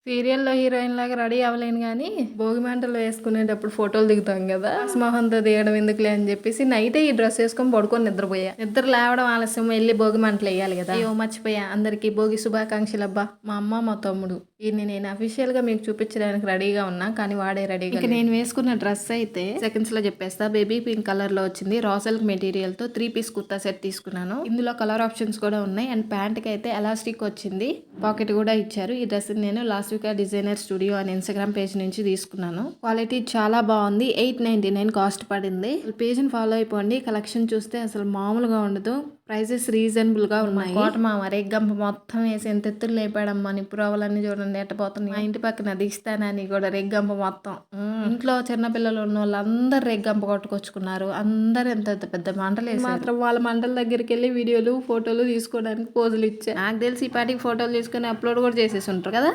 సీరియల్‌లో హీరోయిన్ లాగా రెడీ అవ్వలేను గానీ, భోగి మంటలు వేసుకునేటప్పుడు ఫోటోలు దిగుతాం గదా! మొహంతో దిగడం ఎందుకులే అని జెప్పేసి నైటే ఈ డ్రెస్ ఏసుకొని పడుకొని నిద్రపోయా. నిద్ర లేవడం ఆలస్యం ఎళ్లి భోగి మంటలెయ్యాలి గదా! అయ్యో! మర్చిపోయా. అందరికీ భోగి శుభాకాంక్షలబ్బా! మా అమ్మ, మా తమ్ముడు. ఈడిని నేను అఫీషియల్‌గా మీకు చూపించడానికి రెడీగా ఉన్నా. కానీ వాడే రెడీగా ఇక నేను వేసుకున్న డ్రెస్ అయితే సెకండ్స్‌లో చెప్పేస్తా. బేబీ పింక్ కలర్‌లో వచ్చింది. రా సిల్క్ మెటీరియల్‌తో 3 పీస్ కుర్తా సెట్ తీసుకున్నాను. ఇందులో కలర్ ఆప్షన్స్ కూడా ఉన్నాయి. అండ్ ప్యాంట్‌కి అయితే ఎలాస్టిక్ వచ్చింది. పాకెట్ కూడా ఇచ్చారు. ఈ డ్రెస్ నేను లాస్వికా డిజైనర్ స్టూడియో అనే ఇన్స్టాగ్రామ్ పేజ్ నుంచి తీసుకున్నాను. క్వాలిటీ చాలా బాగుంది. 899 కాస్ట్ పడింది. పేజ్ని ఫాలో అయిపోండి. కలెక్షన్ చూస్తే అసలు మామూలుగా ఉండదు. ప్రైజెస్ రీజనబుల్ గా ఉన్నాయి. కోట మామ రేగ్గంప మొత్తం వేసి ఎంత ఎత్తులు లేపాడమ్మా. నిప్పురవ్వలన్నీ చూడండి ఎట్టపోతున్నాయి. మా ఇంటి పక్కన దిస్తానని కూడా రేగ్గంప మొత్తం. ఇంట్లో చిన్న పిల్లలు ఉన్న వాళ్ళందరూ రేగ్గంప కొట్టుకొచ్చుకున్నారు. అందరు ఎంత పెద్ద మంటలు వేసి మాత్రం వాళ్ళ మంటల దగ్గరికి వెళ్ళి వీడియోలు ఫోటోలు తీసుకోవడానికి పోజులు ఇచ్చా. నాకు తెలిసి ఈ పాటికి ఫోటోలు తీసుకొని అప్లోడ్ కూడా చేసేసి ఉంటారు కదా.